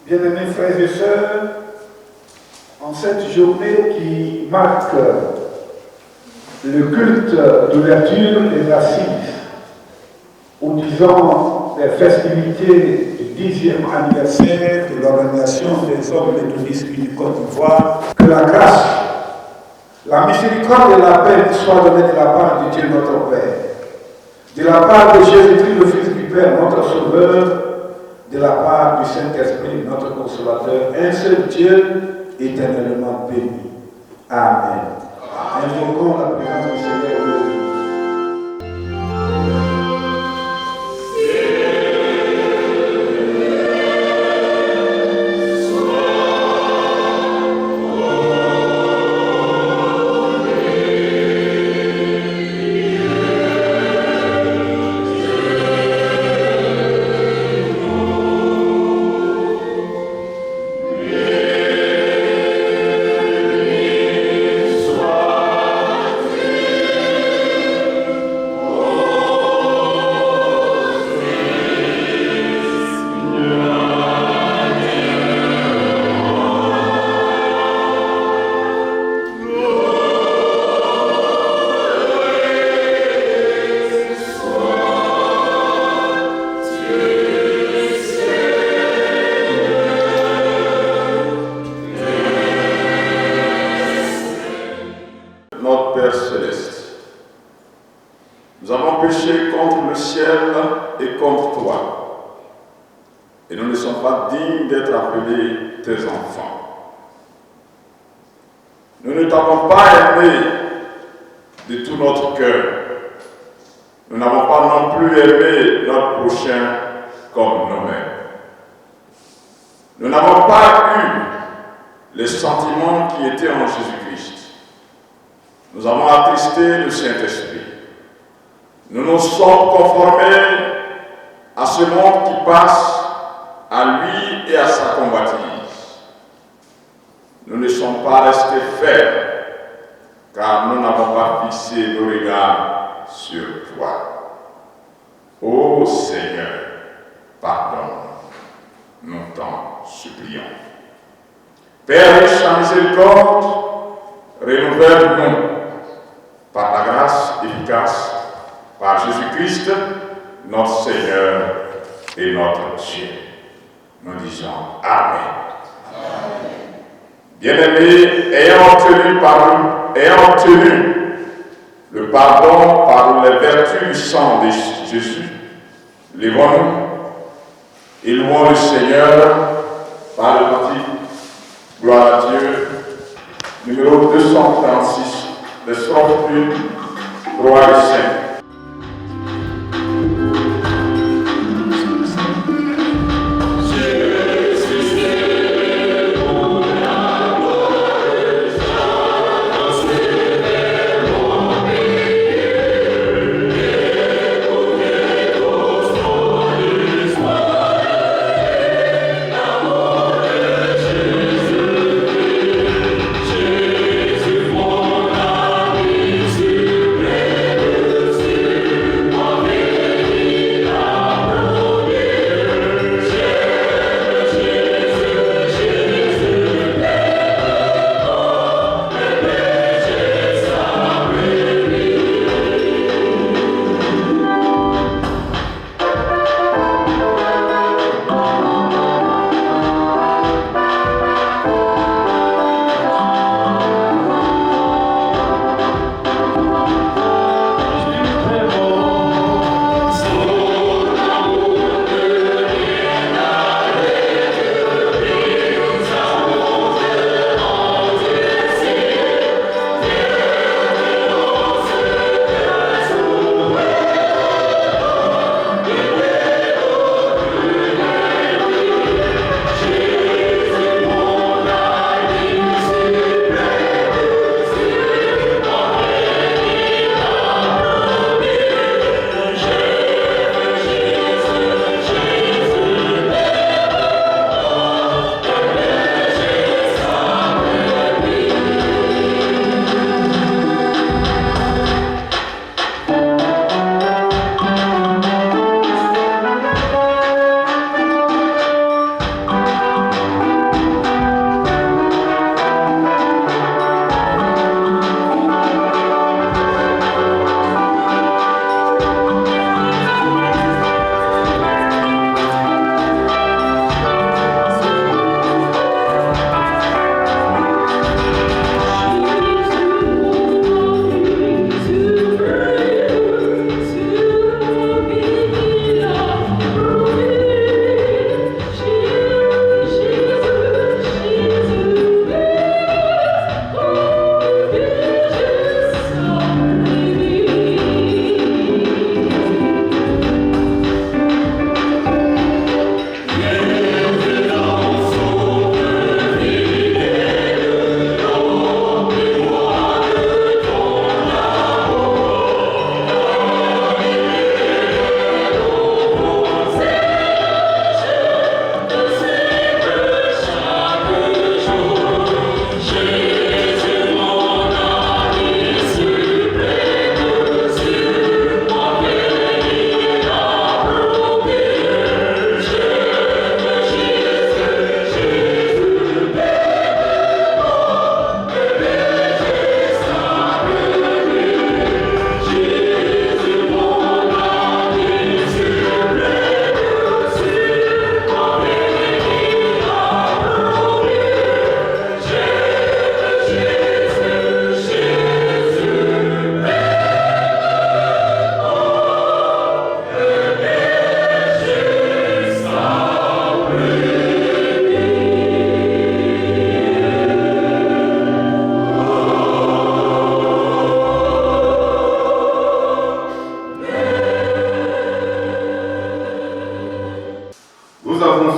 Bien-aimés frères et sœurs, en cette journée qui marque le culte d'ouverture des assises, ou disons les festivités du 10e anniversaire de l'organisation des hommes méthodistes du Côte d'Ivoire, que la grâce, la miséricorde et la paix soient données de la part de Dieu notre Père, de la part de Jésus-Christ le Fils du Père, notre Sauveur, de la part du Saint-Esprit, notre Consolateur, un seul Dieu éternellement béni. Amen. Invoquons la présence du Seigneur aujourd'hui. Le pardon par les vertus du sang de Jésus, lèvons-nous et louons le Seigneur par le cantique Gloire à Dieu, numéro 236, les strophes 1, 3 et 5. Jésus, mon ami suprême.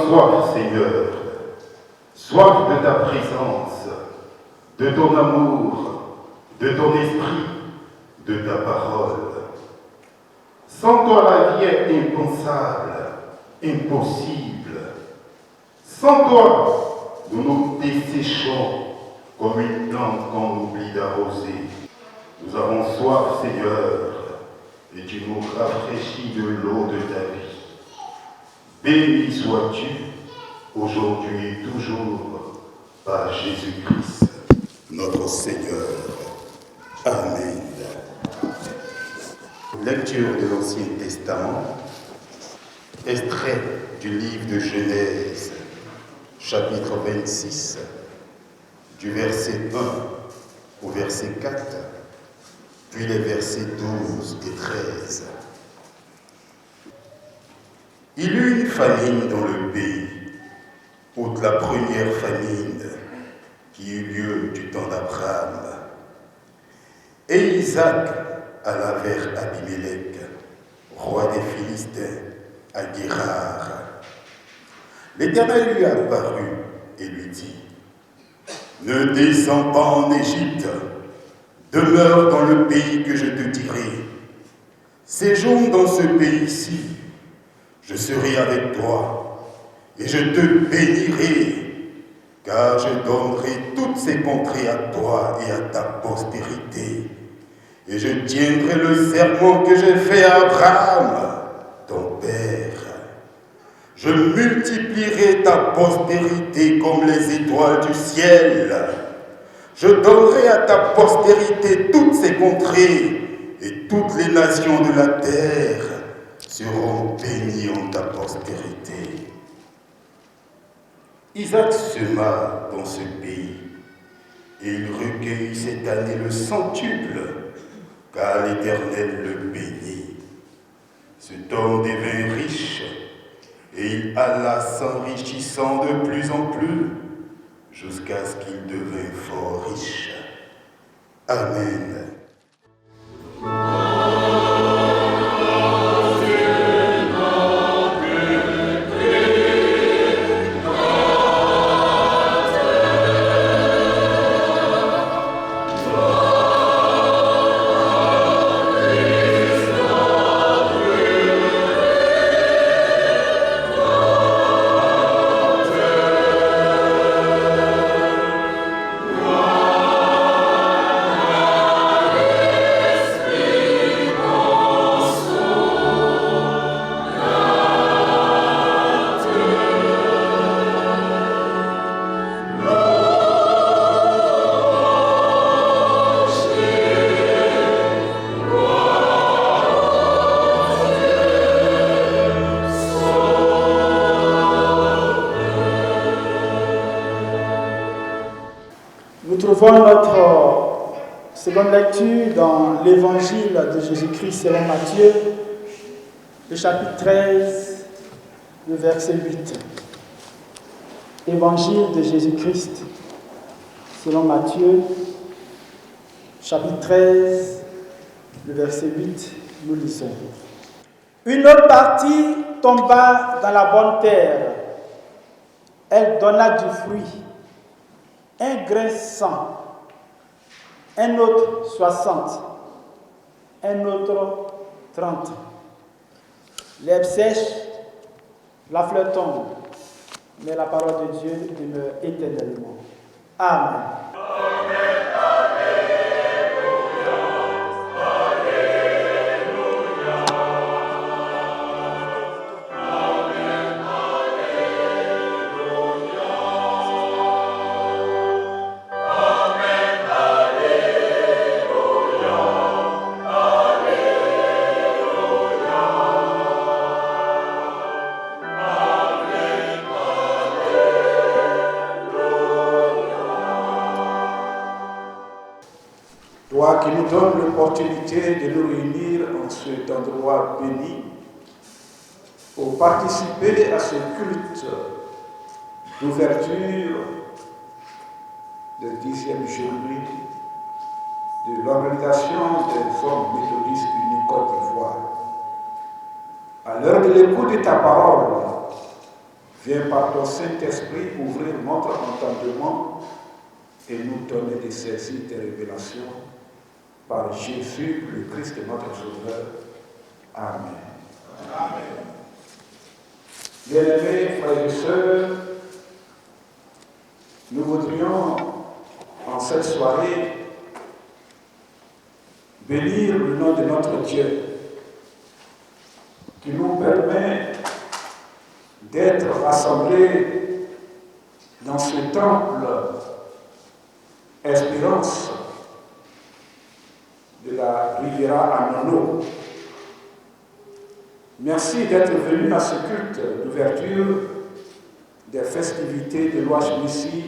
soif, Seigneur, soif de ta présence, de ton amour, de ton esprit, de ta parole. Sans toi, la vie est impensable, impossible. Sans toi, nous nous desséchons comme une plante qu'on oublie d'arroser. Nous avons soif, Seigneur, et tu nous rafraîchis de l'eau de ta vie. Béni sois-tu, aujourd'hui et toujours, par Jésus-Christ, notre Seigneur. Amen. Lecture de l'Ancien Testament, extrait du livre de Genèse, chapitre 26, du verset 1 au verset 4, puis les versets 12 et 13. Il y eut une famine dans le pays, outre la première famine qui eut lieu du temps d'Abraham. Et Isaac alla vers Abimelech, roi des Philistins, à Guérar. L'Éternel lui apparut et lui dit: Ne descends pas en Égypte, demeure dans le pays que je te dirai. Séjourne dans ce pays-ci, je serai avec toi, et je te bénirai, car je donnerai toutes ces contrées à toi et à ta postérité. Et je tiendrai le serment que j'ai fait à Abraham, ton père. Je multiplierai ta postérité comme les étoiles du ciel. Je donnerai à ta postérité toutes ces contrées, et toutes les nations de la terre seront bénies en ta postérité. Isaac sema dans ce pays, et il recueillit cette année le centuple, car l'Éternel le bénit. Cet homme devint riche, et il alla s'enrichissant de plus en plus, jusqu'à ce qu'il devint fort riche. Amen. Nous trouvons notre seconde lecture dans l'Évangile de Jésus-Christ selon Matthieu, le chapitre 13, le verset 8. Évangile de Jésus-Christ selon Matthieu, chapitre 13, le verset 8, nous lisons. Une autre partie tomba dans la bonne terre. Elle donna du fruit. Un grain 100, un autre 60, un autre 30. L'herbe sèche, la fleur tombe, mais la parole de Dieu demeure éternellement. Amen. Toi qui nous donnes l'opportunité de nous réunir en cet endroit béni pour participer à ce culte d'ouverture de 10e journée de l'organisation des Formes méthodistes unis Côte d'Ivoire. À l'heure de l'écoute de ta parole, Viens par ton Saint-Esprit ouvrir notre entendement et nous donner de saisir tes révélations par Jésus, le Christ, notre Sauveur. Amen. Amen. Bien-aimés frères et sœurs, nous voudrions en cette soirée bénir le nom de notre Dieu qui nous permet d'être rassemblés dans ce temple Espérance de la Riviera Anono. Merci d'être venus à ce culte d'ouverture des festivités de l'Ouach-Missi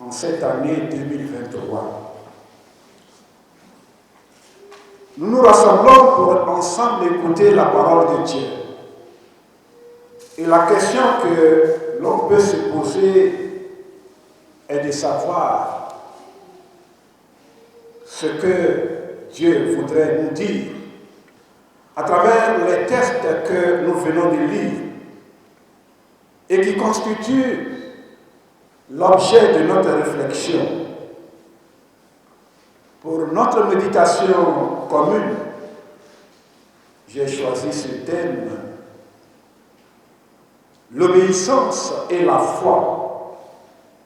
en cette année 2023. Nous nous rassemblons pour ensemble écouter la parole de Dieu. Et la question que l'on peut se poser est de savoir ce que Dieu voudrait nous dire à travers les textes que nous venons de lire et qui constituent l'objet de notre réflexion. Pour notre méditation commune, j'ai choisi ce thème: l'obéissance et la foi,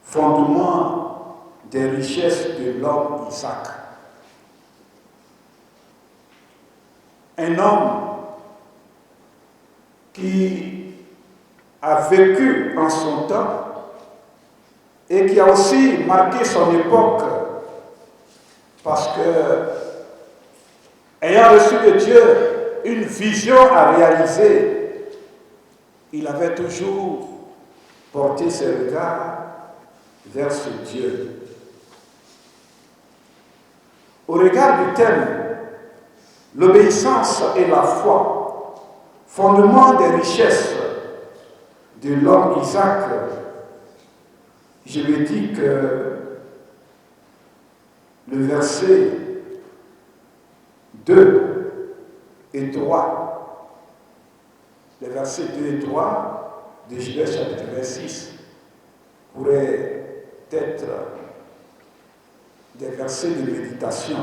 fondement des richesses de l'homme Isaac. Un homme qui a vécu en son temps et qui a aussi marqué son époque parce que, ayant reçu de Dieu une vision à réaliser, il avait toujours porté ses regards vers ce Dieu. Au regard du thème, l'obéissance et la foi, fondement des richesses de l'homme Isaac, je me dis que le verset 2 et 3, les versets 2 et 3 de Genèse chapitre 26 pourraient être des versets de méditation.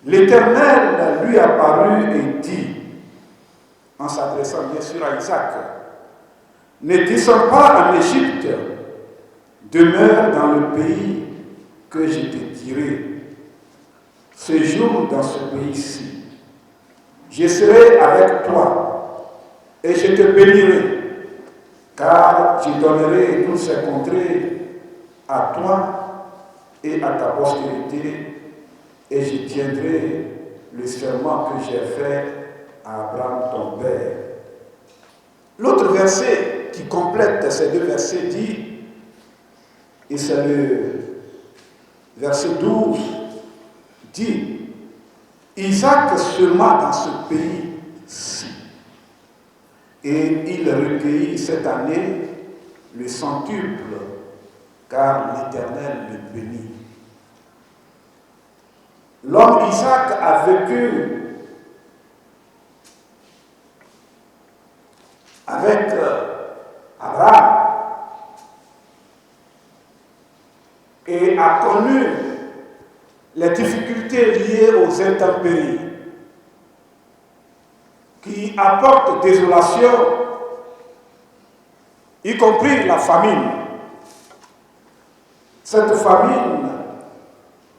L'Éternel lui apparut et dit, en s'adressant bien sûr à Isaac, « Ne descends pas en Égypte, demeure dans le pays que je t'ai tiré. Séjourne dans ce pays-ci. Je serai avec toi et je te bénirai, car je donnerai toutes ces contrées à toi et à ta postérité, et je tiendrai le serment que j'ai fait à Abraham ton père. » L'autre verset qui complète ces deux versets dit, et c'est le verset 12, dit, Isaac sema dans ce pays-ci, et il recueillit cette année le centuple, car l'Éternel le bénit. L'homme Isaac a vécu avec Abraham et a connu les difficultés liées aux intempéries qui apportent désolation, y compris la famine. Cette famine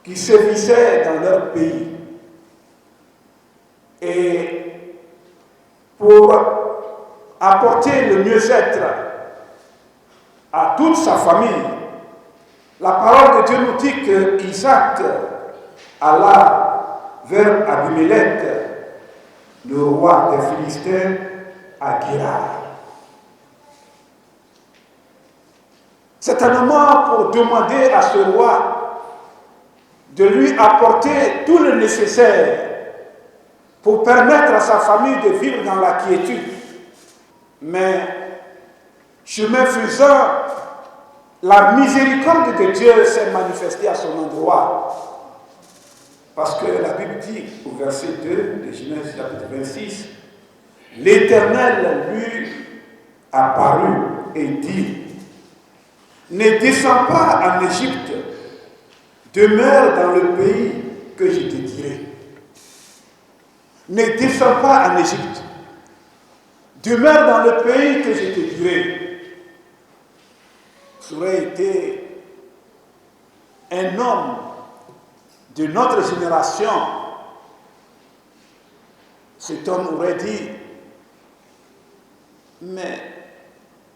qui sévissait dans leur pays. Et pour apporter le mieux-être à toute sa famille, la parole de Dieu nous dit que Isaac alla vers Abimelech, le roi des Philistins, à Guérar. Certainement pour demander à ce roi de lui apporter tout le nécessaire pour permettre à sa famille de vivre dans la quiétude. Mais, chemin faisant, la miséricorde de Dieu s'est manifestée à son endroit. Parce que la Bible dit, au verset 2 de Genèse chapitre 26, l'Éternel lui apparu et dit, ne descends pas en Égypte, demeure dans le pays que je te dirai. Ne descends pas en Égypte, demeure dans le pays que je te dirai. Ça aurait été un homme de notre génération. Cet homme aurait dit, mais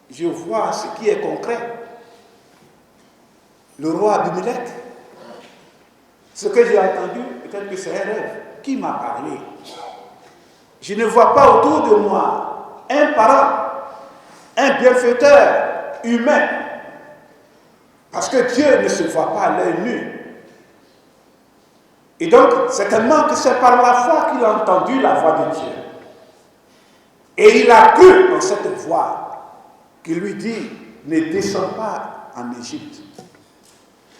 je vois ce qui est concret. Le roi Abimelech, ce que j'ai entendu, peut-être que c'est un rêve. Qui m'a parlé? Je ne vois pas autour de moi un parent, un bienfaiteur humain. Parce que Dieu ne se voit pas à l'œil nu. Et donc, certainement que c'est par la foi qu'il a entendu la voix de Dieu. Et il a cru en cette voix qui lui dit, ne descends pas en Égypte.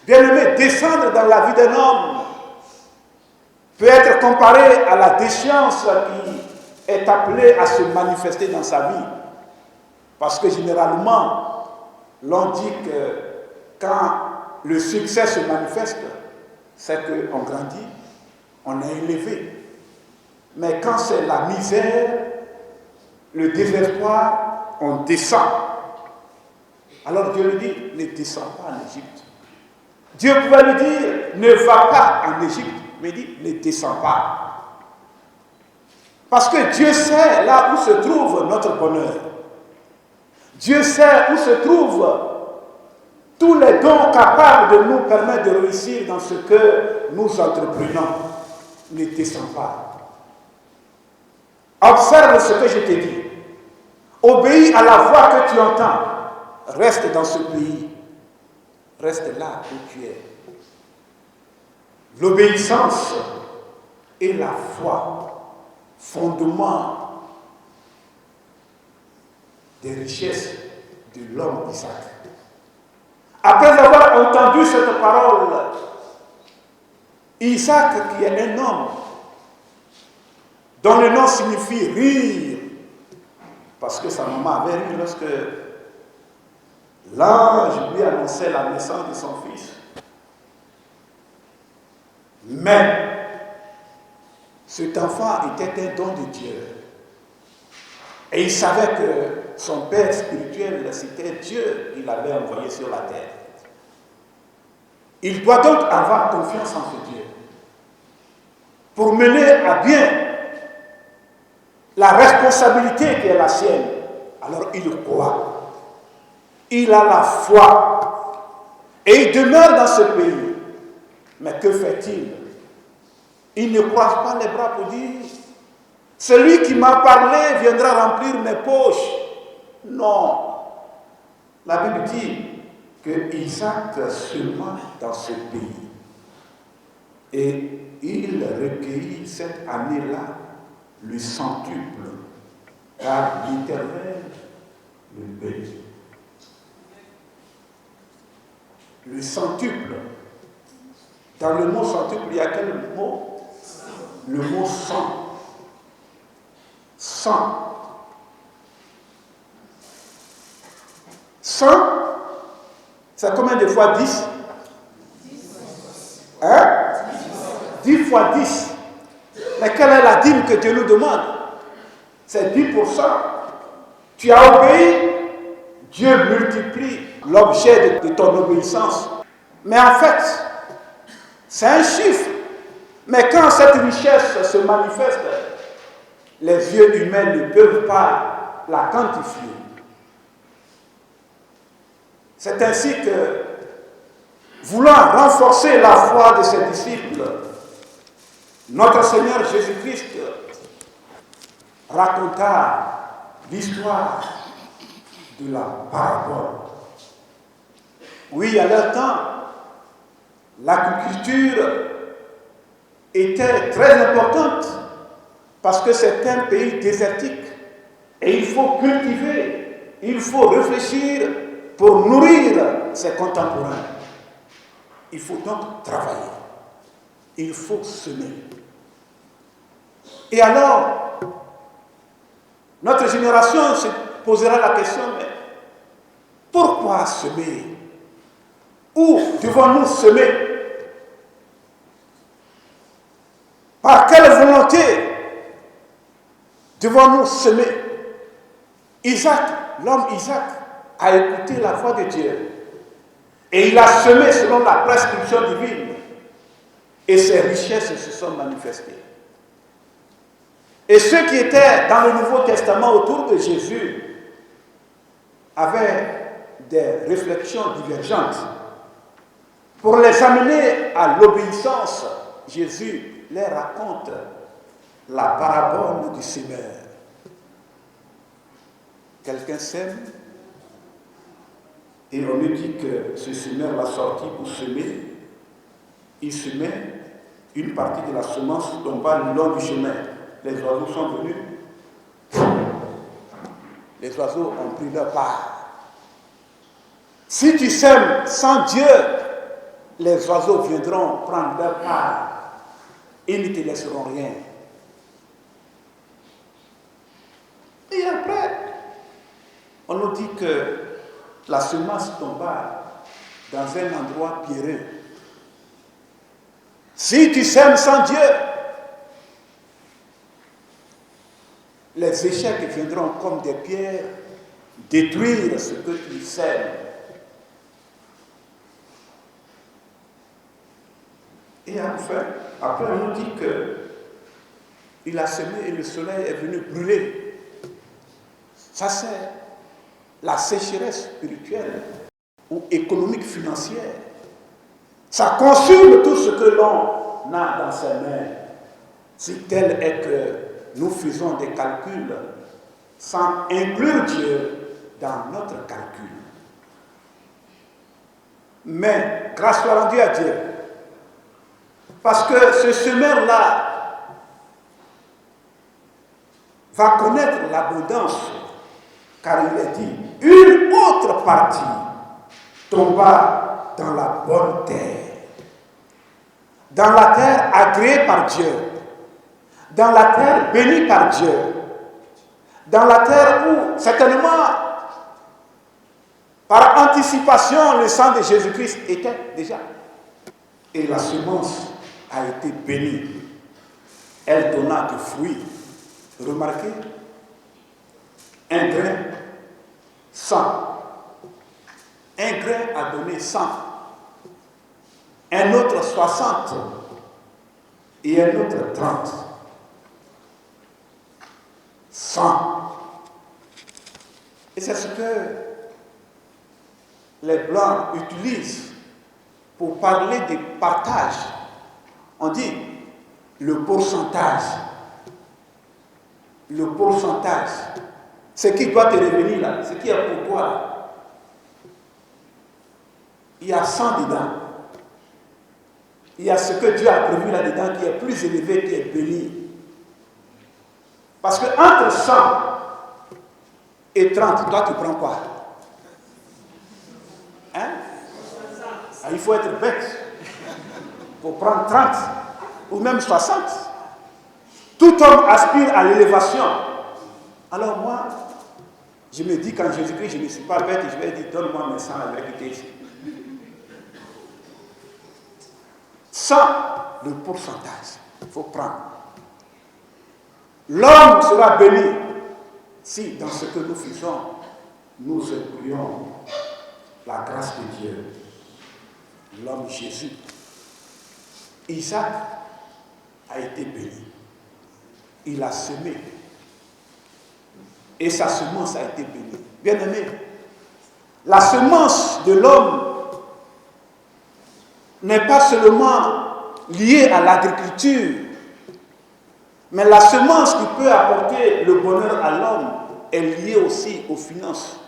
Bien-aimé, descendre dans la vie d'un homme peut être comparé à la déchéance qui est appelée à se manifester dans sa vie. Parce que généralement, l'on dit que quand le succès se manifeste, c'est qu'on grandit, on est élevé. Mais quand c'est la misère, le désespoir, on descend. Alors Dieu lui dit, ne descends pas en Égypte. Dieu pouvait lui dire, ne va pas en Égypte, mais dit, ne descends pas. Parce que Dieu sait là où se trouve notre bonheur. Dieu sait où se trouvent tous les dons capables de nous permettre de réussir dans ce que nous entreprenons. Ne descends pas. Observe ce que je t'ai dit. Obéis à la voix que tu entends. Reste dans ce pays. Reste là où tu es. L'obéissance et la foi, fondement des richesses de l'homme Isaac. Après avoir entendu cette parole, Isaac, qui est un homme dont le nom signifie rire, parce que sa maman avait ri lorsque l'ange lui annonçait la naissance de son fils. Mais cet enfant était un don de Dieu. Et il savait que son père spirituel, c'était Dieu qui l'avait envoyé sur la terre. Il doit donc avoir confiance en ce Dieu pour mener à bien la responsabilité qui est la sienne. Alors il croit. Il a la foi. Et il demeure dans ce pays. Mais que fait-il? Il ne croise pas les bras pour dire, celui qui m'a parlé viendra remplir mes poches. Non. La Bible dit que Isaac seulement dans ce pays. Et il recueillit cette année-là le centuple, car l'Éternel le bénit. Le centuple. Dans le mot centuple, il y a quel mot? Le mot cent. 100. 100, c'est combien de fois 10? Hein? 10 fois 10. Mais quelle est la dîme que Dieu nous demande? C'est 10%. Tu as obéi, Dieu multiplie l'objet de ton obéissance. Mais en fait, c'est un chiffre. Mais quand cette richesse se manifeste, les yeux humains ne peuvent pas la quantifier. C'est ainsi que, voulant renforcer la foi de ses disciples, notre Seigneur Jésus-Christ raconta l'histoire de la parabole. Oui, à leur temps, l'agriculture était très importante parce que c'est un pays désertique et il faut cultiver, il faut réfléchir pour nourrir ses contemporains. Il faut donc travailler, il faut semer. Et alors, notre génération posera la question, mais pourquoi semer? Où devons-nous semer? Par quelle volonté devons-nous semer? Isaac, l'homme Isaac, a écouté la voix de Dieu et il a semé selon la prescription divine et ses richesses se sont manifestées. Et ceux qui étaient dans le Nouveau Testament autour de Jésus avaient des réflexions divergentes. Pour les amener à l'obéissance, Jésus leur raconte la parabole du semeur. Quelqu'un sème et on nous dit que ce semeur l'a sorti pour semer. Il semait, une partie de la semence tomba le long du chemin. Les oiseaux sont venus. Les oiseaux ont pris leur part. Si tu sèmes sans Dieu, les oiseaux viendront prendre leur part. Ils ne te laisseront rien. Et après, on nous dit que la semence tomba dans un endroit pierreux. Si tu sèmes sans Dieu, les échecs viendront comme des pierres détruire ce que tu sèmes. Et enfin, après on nous dit qu'il a semé et le soleil est venu brûler. Ça c'est la sécheresse spirituelle ou économique financière. Ça consume tout ce que l'on a dans ses mains. Si tel est que nous faisons des calculs sans inclure Dieu dans notre calcul. Mais grâce soit rendue à Dieu. Parce que ce semeur-là va connaître l'abondance, car il est dit, une autre partie tomba dans la bonne terre. Dans la terre agréée par Dieu. Dans la terre bénie par Dieu. Dans la terre où, certainement, par anticipation, le sang de Jésus-Christ était déjà. Et la semence a été bénie. Elle donna du fruit. Remarquez, un grain, 100. Un grain a donné 100. Un autre 60. Et un autre 30. 100. Et c'est ce que les Blancs utilisent pour parler de partage. On dit le pourcentage. Le pourcentage. Ce qui doit te revenir là, ce qui est pour toi là. Il y a 100 dedans. Il y a ce que Dieu a prévu là-dedans qui est plus élevé, qui est béni. Parce que entre 100 et 30, toi tu prends quoi? Hein? Ah, il faut être bête pour prendre 30 ou même 60. Tout homme aspire à l'élévation. Alors moi, je me dis quand Jésus-Christ, je ne suis pas bête et je vais dire donne-moi mes 100 avec ici. 100, le pourcentage, il faut prendre. L'homme sera béni si dans ce que nous faisons, nous incluons la grâce de Dieu. L'homme Jésus. Isaac a été béni. Il a semé. Et sa semence a été bénie. Bien-aimé, la semence de l'homme n'est pas seulement liée à l'agriculture, mais la semence qui peut apporter le bonheur à l'homme est liée aussi aux finances,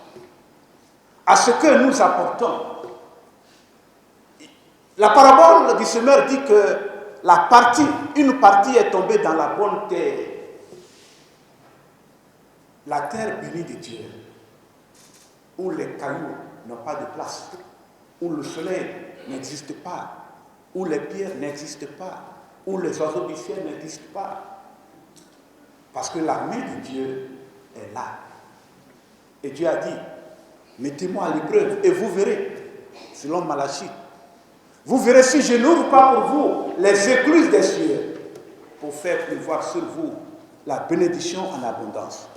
à ce que nous apportons. La parabole du semeur dit que une partie est tombée dans la bonne terre. La terre bénie de Dieu, où les cailloux n'ont pas de place, où le soleil n'existe pas, où les pierres n'existent pas, où les oiseaux du ciel n'existent pas. Parce que la main de Dieu est là. Et Dieu a dit, mettez-moi à l'épreuve et vous verrez, selon Malachie. Vous verrez si je n'ouvre pas pour vous les écluses des cieux pour faire pleuvoir sur vous la bénédiction en abondance.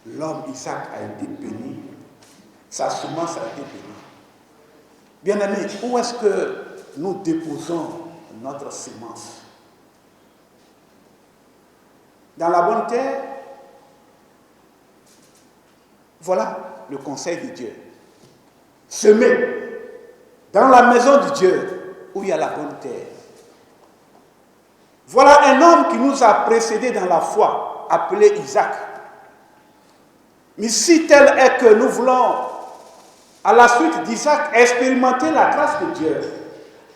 L'homme Isaac a été béni. Sa semence a été bénie. Bien-aimés, où est-ce que nous déposons notre semence? Dans la bonne terre? Voilà le conseil de Dieu. Semer dans la maison de Dieu où il y a la bonne terre. Voilà un homme qui nous a précédés dans la foi, appelé Isaac. Mais si tel est que nous voulons, à la suite d'Isaac, expérimenter la grâce de Dieu,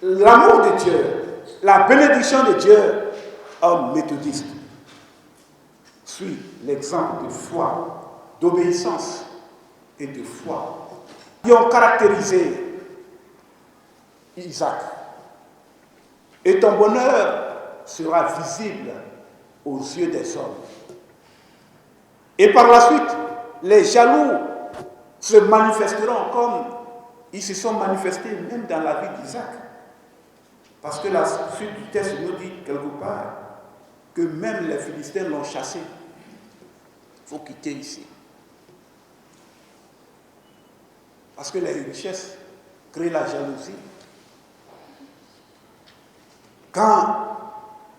l'amour de Dieu, la bénédiction de Dieu, homme méthodiste, suit l'exemple de foi, d'obéissance et de foi qui ont caractérisé Isaac. Et ton bonheur sera visible aux yeux des hommes. Et par la suite, les jaloux se manifesteront comme ils se sont manifestés même dans la vie d'Isaac. Parce que la suite du texte nous dit quelque part que même les Philistins l'ont chassé. Il faut quitter ici. Parce que les richesses créent la jalousie. Quand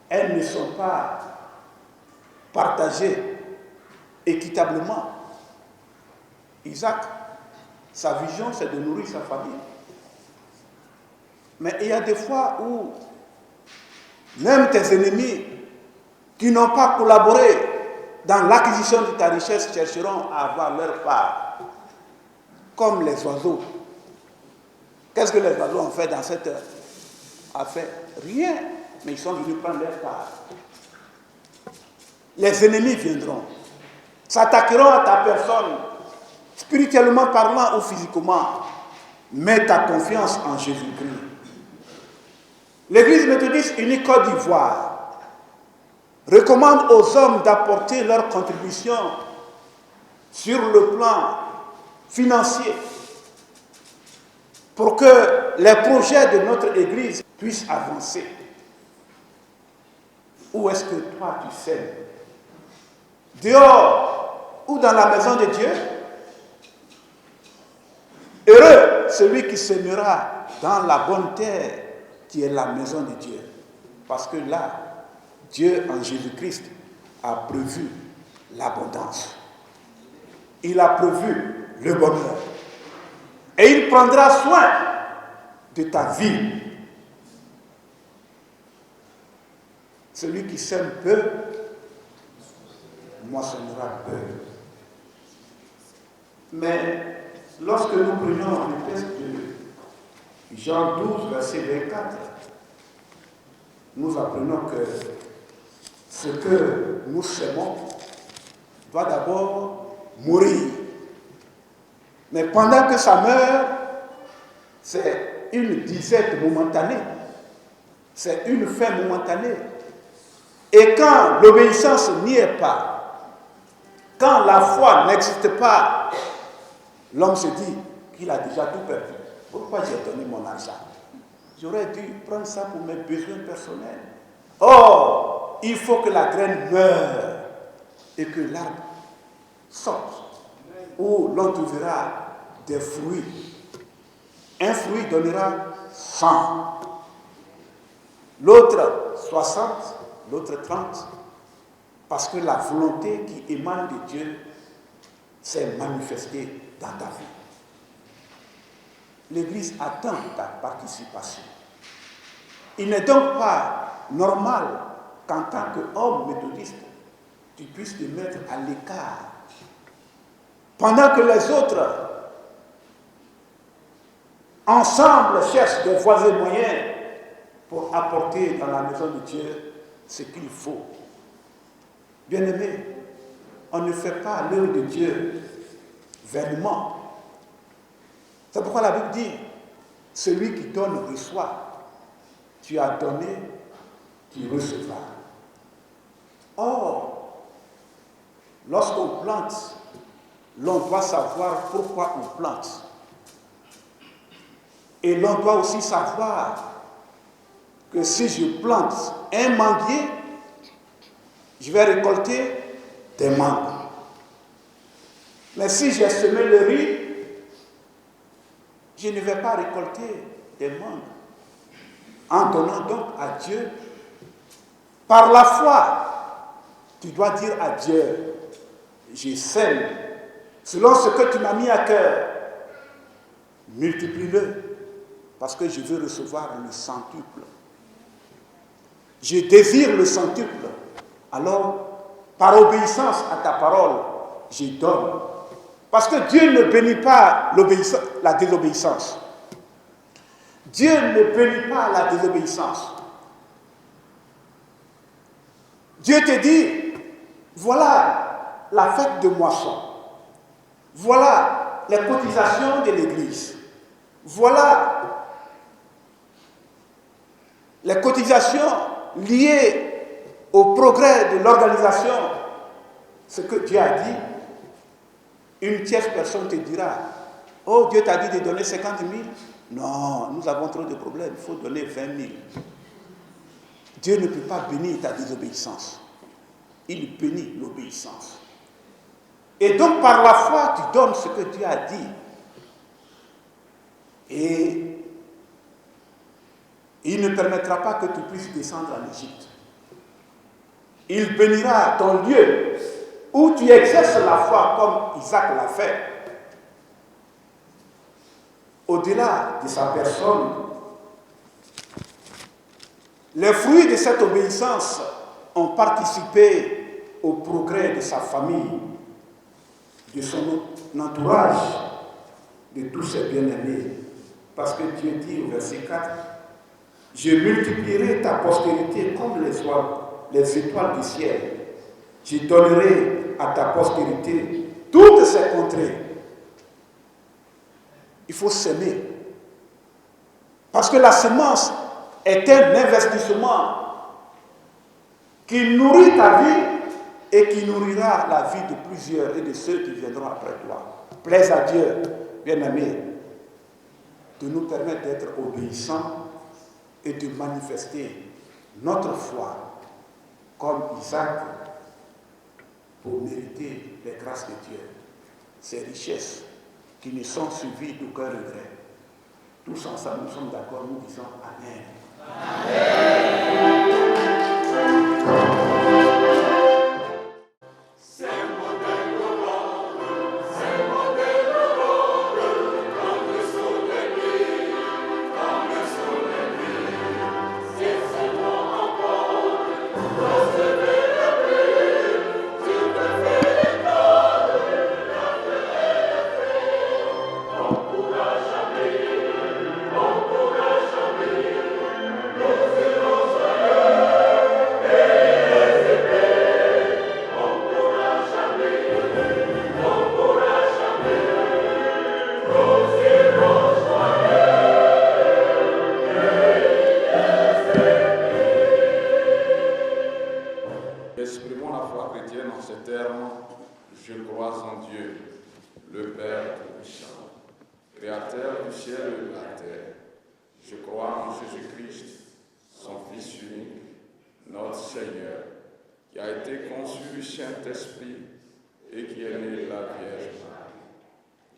elles ne sont pas partagées équitablement, Isaac, sa vision, c'est de nourrir sa famille. Mais il y a des fois où même tes ennemis qui n'ont pas collaboré dans l'acquisition de ta richesse chercheront à avoir leur part. Comme les oiseaux. Qu'est-ce que les oiseaux ont fait dans cette affaire? Rien. Mais ils sont venus prendre leur part. Les ennemis viendront, s'attaqueront à ta personne, spirituellement parlant ou physiquement. Mets ta confiance en Jésus-Christ. L'Église méthodiste unie Côte d'Ivoire recommande aux hommes d'apporter leur contribution sur le plan financier pour que les projets de notre Église puissent avancer. Où est-ce que toi tu sèmes? Dehors ou dans la maison de Dieu? Heureux celui qui sèmera dans la bonne terre qui est la maison de Dieu. Parce que là, Dieu en Jésus-Christ a prévu l'abondance. Il a prévu le bonheur. Et il prendra soin de ta vie. Celui qui sème peu, moissonnera peu. Mais lorsque nous prenons le texte de Jean 12, verset 24, nous apprenons que ce que nous sémons doit d'abord mourir. Mais pendant que ça meurt, c'est une disette momentanée. C'est une fin momentanée. Et quand l'obéissance n'y est pas, quand la foi n'existe pas, l'homme se dit qu'il a déjà tout perdu. Pourquoi j'ai donné mon argent? J'aurais dû prendre ça pour mes besoins personnels. Or, il faut que la graine meure et que l'arbre sorte, où l'on trouvera des fruits. Un fruit donnera 100, l'autre 60, l'autre 30, parce que la volonté qui émane de Dieu s'est manifestée dans ta vie. L'Église attend ta participation. Il n'est donc pas normal qu'en tant qu'homme méthodiste, tu puisses te mettre à l'écart pendant que les autres ensemble cherchent des voies et moyens pour apporter dans la maison de Dieu ce qu'il faut. Bien-aimés, on ne fait pas l'œuvre de Dieu vainement. C'est pourquoi la Bible dit, celui qui donne reçoit. Tu as donné, tu recevras. Or, lorsqu'on plante l'on doit savoir pourquoi on plante. Et l'on doit aussi savoir que si je plante un manguier, je vais récolter des mangues. Mais si j'ai semé le riz, je ne vais pas récolter des mangues. En donnant donc à Dieu, par la foi, tu dois dire à Dieu, je sème, selon ce que tu m'as mis à cœur, multiplie-le, parce que je veux recevoir le centuple. Je désire le centuple. Alors, par obéissance à ta parole, je donne. Parce que Dieu ne bénit pas la désobéissance. Dieu ne bénit pas la désobéissance. Dieu te dit, voilà la fête de moisson. Voilà les cotisations de l'Église. Voilà les cotisations liées au progrès de l'organisation. Ce que Dieu a dit, une tierce personne te dira, oh, Dieu t'a dit de donner 50 000. Non, nous avons trop de problèmes, il faut donner 20 000. Dieu ne peut pas bénir ta désobéissance. Il bénit l'obéissance. Et donc, par la foi, tu donnes ce que Dieu a dit. Et il ne permettra pas que tu puisses descendre en Égypte. Il bénira ton lieu où tu exerces la foi comme Isaac l'a fait. Au-delà de sa personne, les fruits de cette obéissance ont participé au progrès de sa famille, de son entourage, de tous ses bien-aimés. Parce que Dieu dit au verset 4, « Je multiplierai ta postérité comme les étoiles du ciel. Je donnerai à ta postérité toutes ces contrées. » Il faut s'aimer. Parce que la semence est un investissement qui nourrit ta vie et qui nourrira la vie de plusieurs et de ceux qui viendront après toi. Plaise à Dieu, bien-aimé, de nous permettre d'être obéissants et de manifester notre foi comme Isaac pour mériter les grâces de Dieu, ces richesses qui ne sont suivies d'aucun regret. Tous ensemble, nous sommes d'accord, nous disons Amen. Amen. Exprimons la foi chrétienne en ces termes. Je crois en Dieu, le Père Tout-Puissant, Créateur du ciel et de la terre. Je crois en Jésus-Christ, son Fils unique, notre Seigneur, qui a été conçu du Saint-Esprit et qui est né de la Vierge Marie.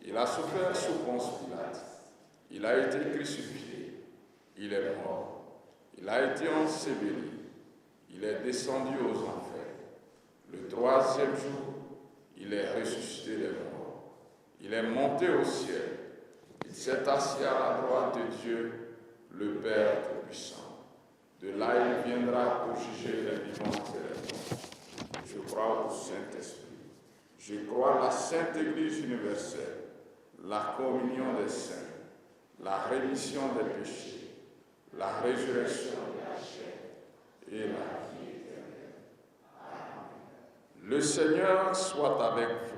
Il a souffert sous Ponce Pilate. Il a été crucifié. Il est mort. Il a été enseveli. Il est descendu aux enfers. Le troisième jour, il est ressuscité des morts. Il est monté au ciel. Il s'est assis à la droite de Dieu, le Père Tout-Puissant. De là, il viendra pour juger les vivants et les morts. Je crois au Saint-Esprit. Je crois à la Sainte Église universelle, la communion des saints, la rémission des péchés, la résurrection de la chair et la vie éternelle. Amen. Le Seigneur soit avec vous.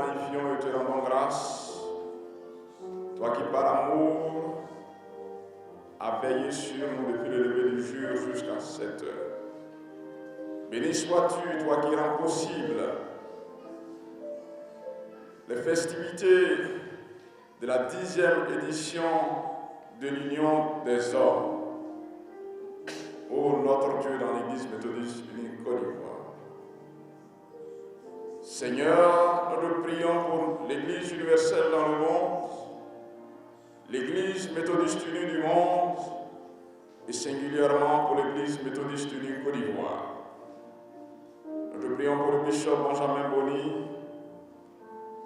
magnifions et te rendons grâce. Toi qui par amour as veillé sur nous depuis le lever du jour jusqu'à cette heure. Béni sois-tu, toi qui rends possible les festivités de la 10e édition de l'Union des hommes. Ô notre Dieu dans l'Église méthodiste unie Côte d'Ivoire. Seigneur, nous te prions pour l'Église universelle dans le monde, l'Église méthodiste unie du monde et singulièrement pour l'Église méthodiste unie Côte d'Ivoire. Nous te prions pour le bishop Benjamin Boni,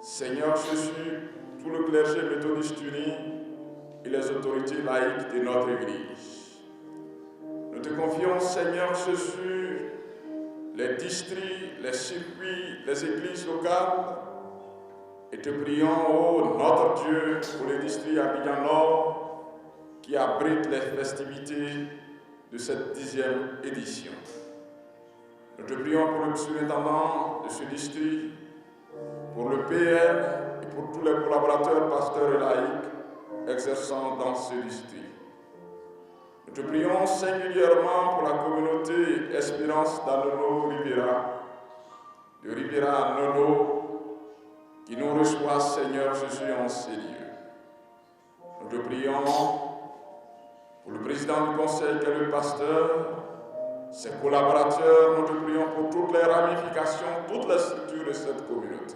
Seigneur Jésus, tout le clergé méthodiste uni et les autorités laïques de notre Église. Nous te confions, Seigneur Jésus, les districts, les circuits, les églises locales et te prions, ô notre Dieu, pour les districts Abidjan Nord qui abritent les festivités de cette 10e édition. Nous te prions pour le surintendant de ce district, pour le PL et pour tous les collaborateurs, pasteurs et laïcs exerçant dans ce district. Nous te prions singulièrement pour la communauté Espérance d'Anono Riviera, de Riviera à Nono, qui nous reçoit, Seigneur Jésus, en ces lieux. Nous te prions pour le président du conseil qui est le pasteur, ses collaborateurs, nous te prions pour toutes les ramifications, toutes les structures de cette communauté.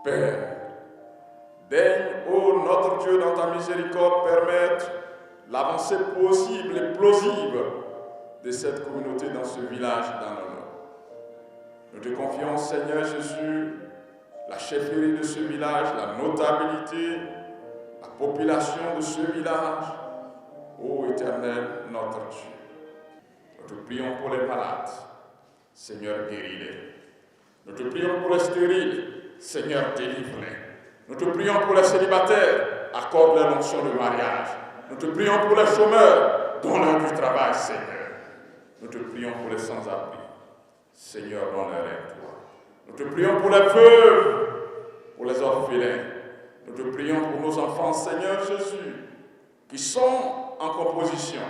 Père, daigne, ô notre Dieu, dans ta miséricorde, permettre l'avancée possible et plausible de cette communauté dans ce village d'Anono. Nous te confions, Seigneur Jésus, la chefferie de ce village, la notabilité, la population de ce village, ô Éternel, notre Dieu. Nous te prions pour les malades, Seigneur, guéris-les. Nous te prions pour les stériles, Seigneur, délivre-les. Nous te prions pour les célibataires, accorde-leur l'onction de mariage. Nous te prions pour les chômeurs, donne-leur du travail, Seigneur. Nous te prions pour les sans-abri, Seigneur, donne-leur un toit. Nous te prions pour les veuves, pour les orphelins. Nous te prions pour nos enfants, Seigneur Jésus, qui sont en composition.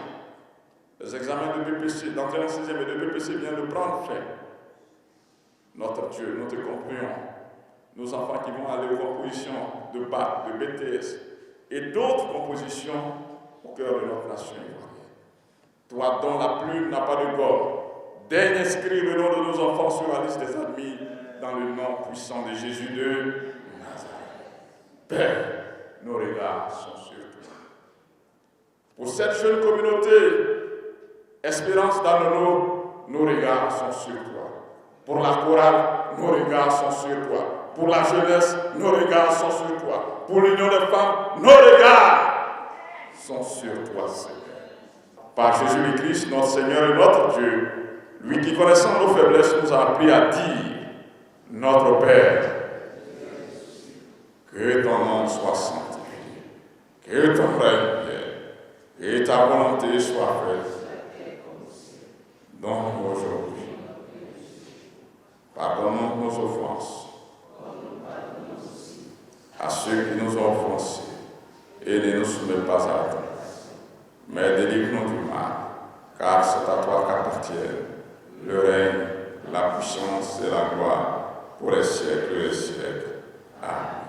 Les examens de BPC, d'entrée en 6e et de BPC viennent de prendre fin. Notre Dieu, nous te confions. Nos enfants qui vont aller aux compositions de BAC, de BTS et d'autres compositions au cœur de notre nation ivoirienne. Toi dont la plume n'a pas de gomme, daigne inscrire le nom de nos enfants sur la liste des admis dans le nom puissant de Jésus de Nazareth. Père, nos regards sont sur toi. Pour cette jeune communauté, Espérance d'Anono, nos regards sont sur toi. Pour la chorale, nos regards sont sur toi. Pour la jeunesse, nos regards sont sur toi. Pour l'union des femmes, nos regards sont sur toi, Seigneur. Par Jésus-Christ, notre Seigneur et notre Dieu, lui qui, connaissant nos faiblesses, nous a appris à dire, notre Père, que ton nom soit sanctifié, que ton règne vienne, et ta volonté soit faite. Donc aujourd'hui, pardonne-nous nos offenses à ceux qui nous ont offensés et ne nous soumets pas à la tentation, mais délivre-nous du mal, car c'est à toi qu'appartiennent le règne, la puissance et la gloire pour les siècles et les siècles. Amen.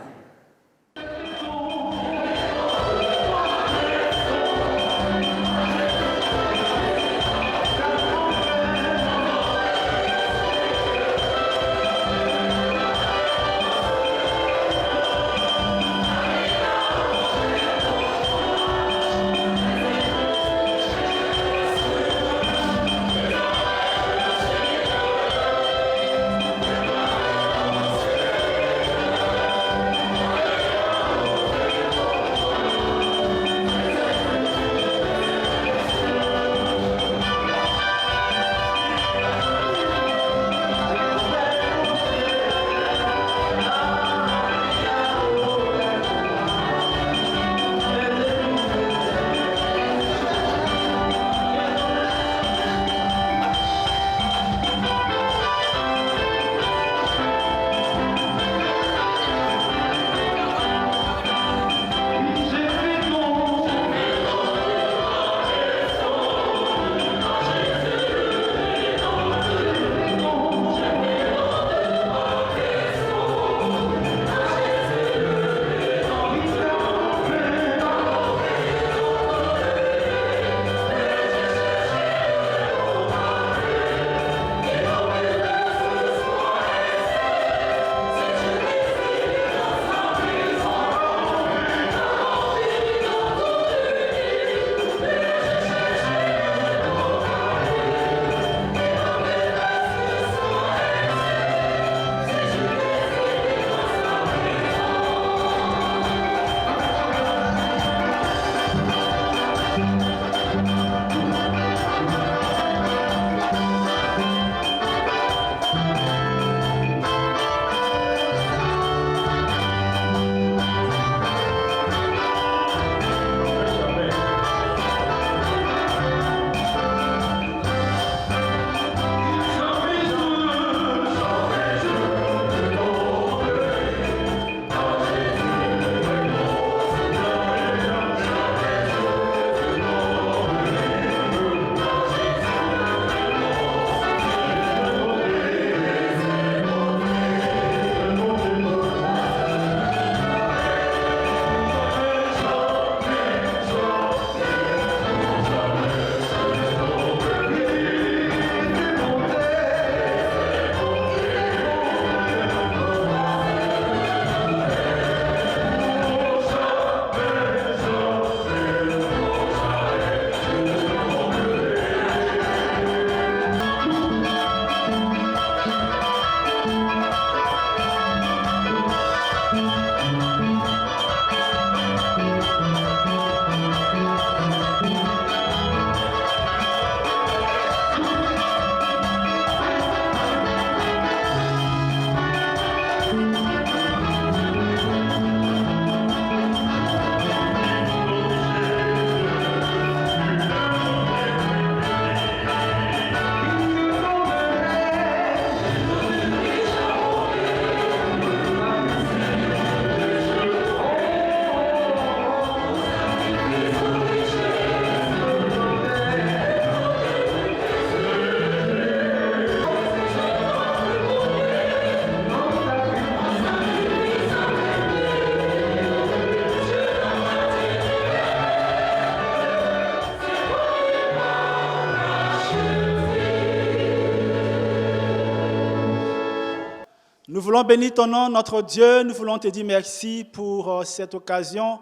Nous voulons bénir ton nom, notre Dieu. Nous voulons te dire merci pour cette occasion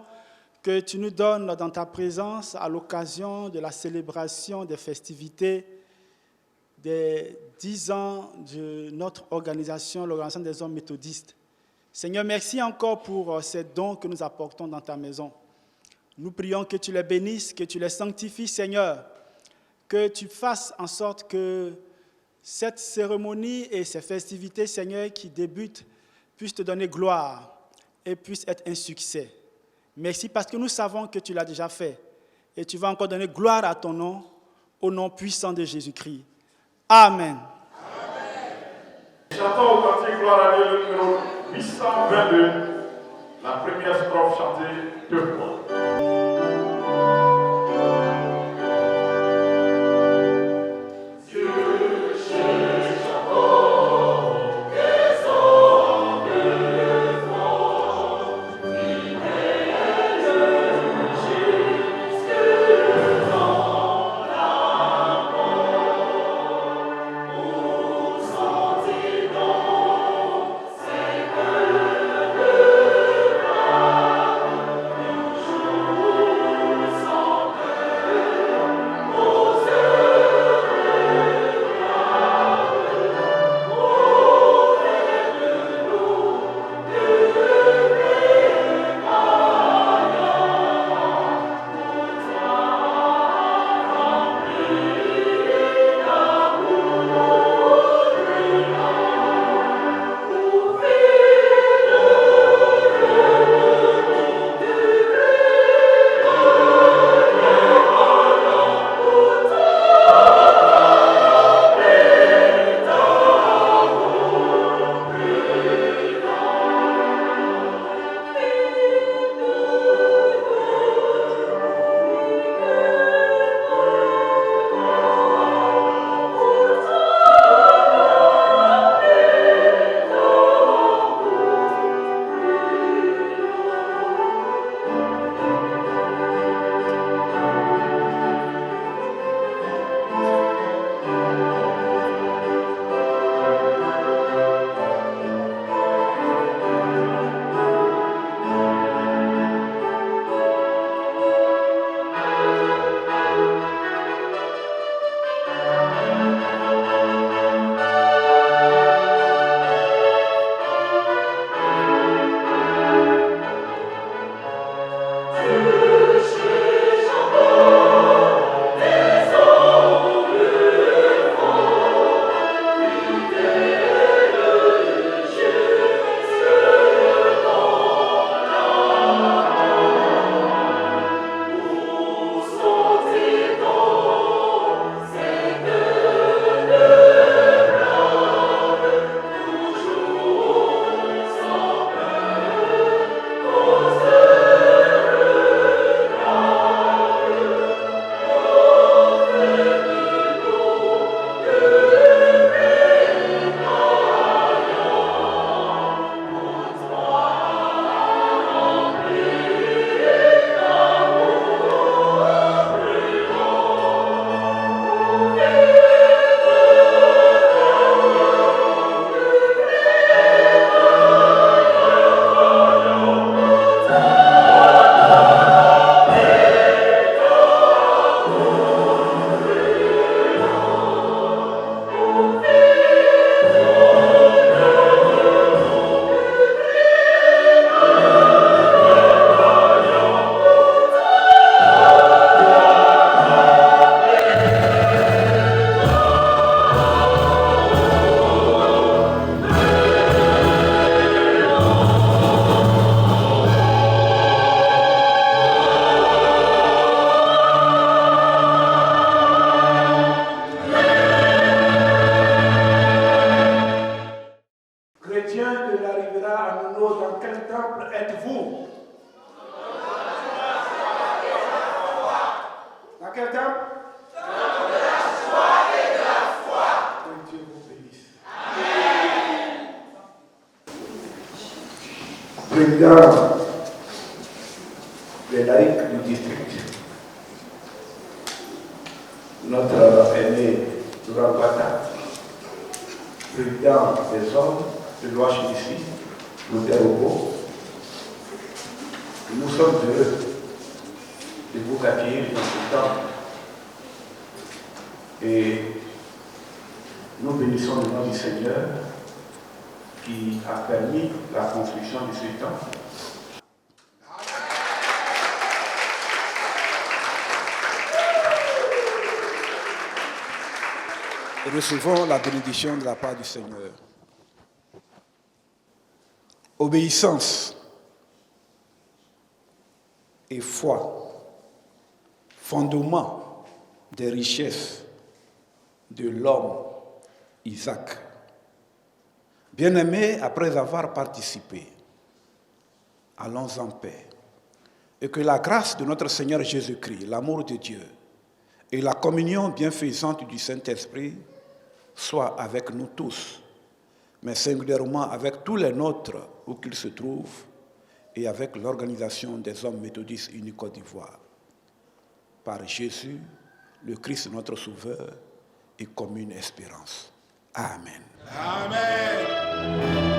que tu nous donnes dans ta présence à l'occasion de la célébration des festivités des 10 ans de notre organisation, l'Organisation des hommes méthodistes. Seigneur, merci encore pour ces dons que nous apportons dans ta maison. Nous prions que tu les bénisses, que tu les sanctifies, Seigneur, que tu fasses en sorte que cette cérémonie et ces festivités, Seigneur, qui débutent, puissent te donner gloire et puissent être un succès. Merci parce que nous savons que tu l'as déjà fait et tu vas encore donner gloire à ton nom, au nom puissant de Jésus-Christ. Amen. Chantons au cantique Gloire à Dieu, le numéro 822, la première strophe chantée 2 fois. Président des laïcs du district, notre aîné Durambata, président des hommes, de l'OHDC, l'hôtel Repos. Nous sommes heureux de vous accueillir dans ce temps. Et nous bénissons le nom du Seigneur qui a permis la construction de ce temple. Et recevons la bénédiction de la part du Seigneur. Obéissance et foi, fondement des richesses de l'homme Isaac. Bien-aimés, après avoir participé, allons en paix. Et que la grâce de notre Seigneur Jésus-Christ, l'amour de Dieu et la communion bienfaisante du Saint-Esprit soient avec nous tous, mais singulièrement avec tous les nôtres où qu'ils se trouvent et avec l'organisation des hommes méthodistes unis Côte d'Ivoire. Par Jésus, le Christ notre Sauveur et commune espérance. Amen. Amen.